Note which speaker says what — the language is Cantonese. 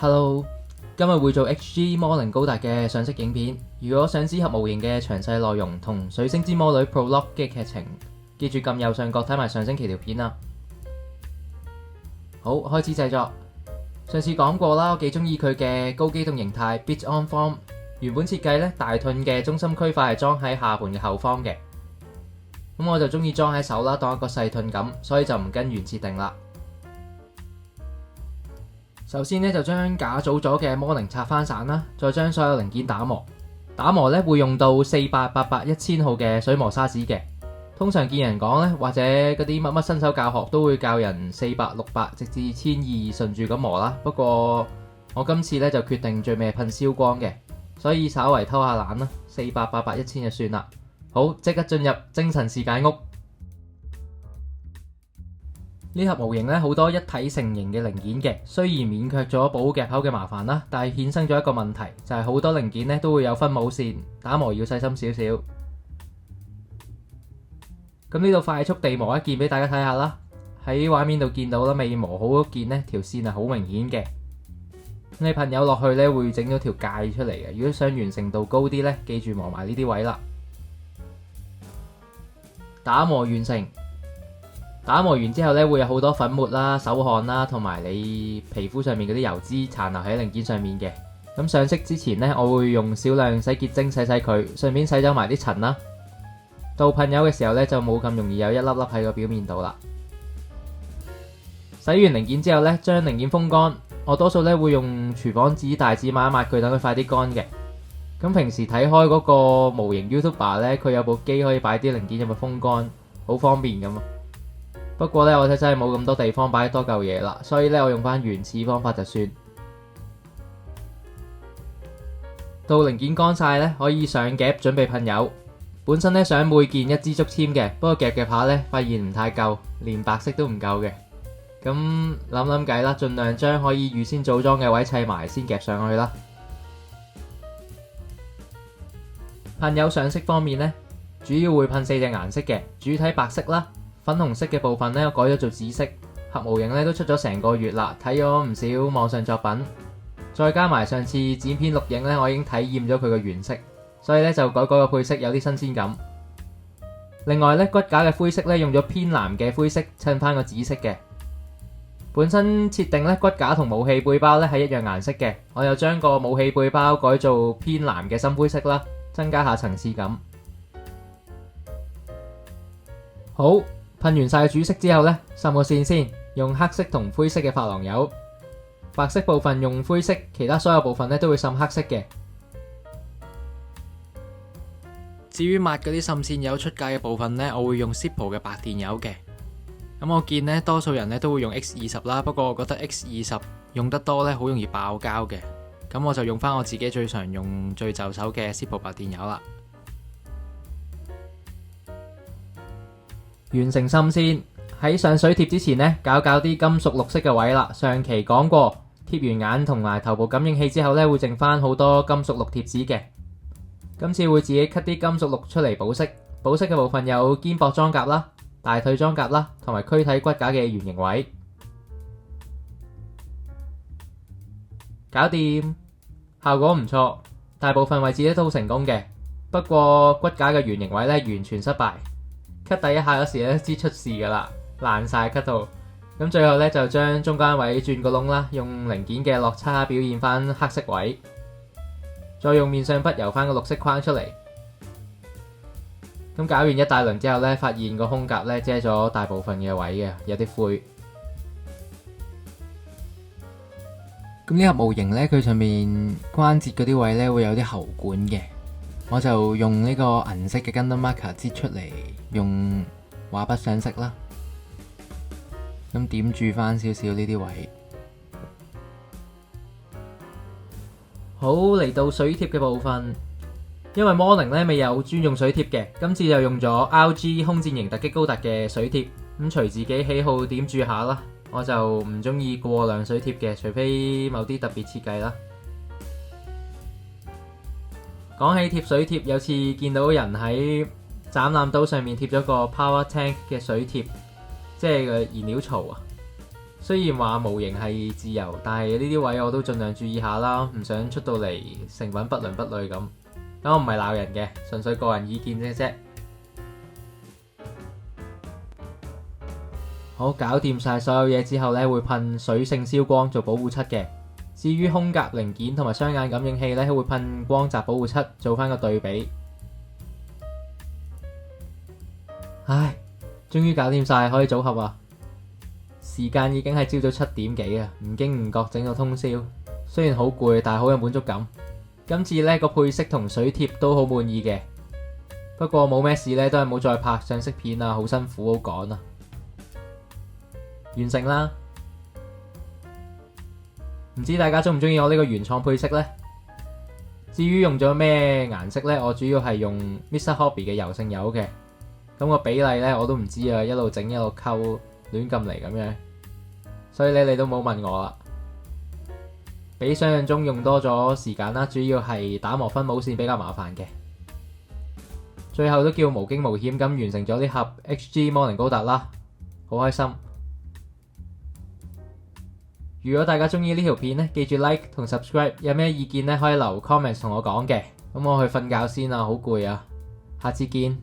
Speaker 1: Hello，今日會做 HG 魔靈高達嘅上色影片。如果想知盒模型嘅詳細內容同水星之魔女 Prologue 嘅劇情，記住撳右上角睇埋上星期條片啦。好，開始製作。上次講過啦，我幾中意佢嘅高機動形態 Bit On Form。原本設計咧，大盾嘅中心區塊係裝喺下盤嘅後方嘅，咁我就中意裝喺手啦，當一個細盾咁，所以就唔跟原設定啦。首先咧就將假組咗嘅魔靈拆翻散啦，再將所有零件打磨。打磨咧會用到4888 1000號嘅水磨砂紙嘅。通常見人講咧，或者嗰啲乜乜新手教學都會教人400、600直至1200順住咁磨啦。不過我今次咧就決定最尾係噴燒光嘅，所以稍為偷下懶啦，4888 1000就算啦。好，即刻進入精神視解屋。呢盒模型咧好多一體成型嘅零件嘅，雖然免卻咗補夾口嘅麻煩啦，但係衍生咗一個問題，就係好多零件咧都會有分母線，打磨要細心少少。咁呢度快速地磨一件俾大家睇下啦。喺畫面度見到啦，未磨好嗰件呢條線係好明顯嘅。你噴油落去咧會整咗條界出嚟嘅。如果想完成度高啲咧，記住磨埋呢啲位啦。打磨完成。打磨完之後咧，會有好多粉末啦、手汗啦，同埋你皮膚上面嗰啲油脂殘留喺零件上面嘅。咁上色之前呢，我會用少量洗潔精洗佢，順便洗走埋啲塵啦。到噴油嘅時候咧，就冇咁容易有一粒粒喺個表面度啦。洗完零件之後咧，將零件風乾。我多數咧會用廚房紙大紙抹一抹佢，等佢快啲乾嘅。咁平時睇開嗰個模型 YouTuber 咧，佢有部機可以擺啲零件入去風乾，好方便咁啊。不過咧，我真係冇咁多地方擺多嚿嘢啦，所以咧我用翻原始方法就算。到零件乾晒咧，可以上夾準備噴油。本身咧想每件一支竹籤嘅，不過夾嘅下咧發現唔太夠，連白色都唔夠嘅。咁諗計啦，盡量將可以預先組裝嘅位砌埋先夾上去啦。噴油上色方面咧，主要會噴4隻顏色嘅，主體白色啦。粉紅色嘅部分咧，我改咗做紫色。盒模型咧都出咗成個月啦，睇咗唔少網上作品，再加埋上次剪片錄影咧，我已經體驗咗佢個原色，所以咧就改個配色，有啲新鮮感。另外咧，骨架嘅灰色咧用咗偏藍嘅灰色襯翻個紫色嘅。本身設定咧骨架同武器背包咧係一樣顏色嘅，我又將個武器背包改做偏藍嘅深灰色啦，增加下層次感。好。噴完晒主色之後呢，滲個線先，用黑色同灰色嘅珐琅油，白色部分用灰色，其他所有部分咧都會滲黑色嘅。至於抹嗰啲滲線油出界嘅部分呢，我會用 Zippo 嘅白電油嘅。咁我見呢，多數人咧都會用 X20啦，不過我覺得 X20用得多呢，好容易爆膠嘅，咁我就用翻我自己最常用最就手嘅 Zippo 白電油啦。完成滲線，喺上水貼之前呢，搞啲金屬綠色嘅位啦。上期講過，貼完眼同埋頭部感應器之後呢，會剩翻好多金屬綠貼紙嘅。今次會自己 cut 啲金屬綠出嚟補色。補色嘅部分有肩膊裝甲啦、大腿裝甲啦，同埋軀體骨架嘅圓形位。搞掂，效果唔錯，大部分位置咧都好成功嘅。不過骨架嘅圓形位呢，完全失敗。cut 第一下嗰時咧，知出事噶啦，爛晒 cut 到。咁最後咧就將中間位轉個窿啦，用零件嘅落差表現翻黑色位，再用面上筆油翻個綠色框出嚟。咁搞完一大輪之後咧，發現個空格咧遮咗大部分嘅位嘅，有啲灰。咁呢盒模型咧，佢上面關節嗰啲位咧會有啲喉管嘅。我就用呢個銀色嘅 Gundam Marker 擠出嚟，用畫筆上色啦。咁點住翻少少呢啲位。好，嚟到水貼嘅部分，因為魔靈咧未有專用水貼嘅，今次就用咗 RG 空戰型突擊高達嘅水貼。咁隨自己喜好點住下啦。我就唔中意過量水貼嘅，除非某啲特別設計啦。講起貼水貼，有次見到人喺斬纜刀上面貼咗個 Power Tank 嘅水貼，即係個燃料槽啊。雖然話模型係自由，但係呢啲位我都盡量注意下啦，唔想出到嚟成品不倫不類咁。我唔係鬧人嘅，純粹個人意見啫。好，搞掂晒所有嘢之後咧，會噴水性燒光做保護漆嘅。至於空格零件同埋雙眼感應器咧，會噴光澤保護漆做翻個對比。唉，終於搞掂晒，可以組合啊！時間已經係朝早7點幾啊，唔經唔覺整到通宵。雖然好攰，但係好有滿足感。今次呢個配色同水貼都好滿意嘅，不過冇咩事呢，都係冇再拍上色片啊，好辛苦好趕啊。完成啦！唔知大家中唔中意我呢個原創配色呢？至於用咗咩顏色呢？我主要係用 Mr. Hobby 嘅油性油嘅，咁個比例呢，我都唔知啊，一路整一路溝，亂咁嚟咁樣，所以你都冇問我啦。比想象中用多咗時間啦，主要係打磨分母線比較麻煩嘅。最後都叫無驚無險咁完成咗呢盒 HG 摩寧高達啦，好開心。如果大家中意呢條片呢，記住 like 同 subscribe， 有咩意見呢，可以留 comment 同我講嘅。咁我去瞓覺先啦，好攰啊，下次見。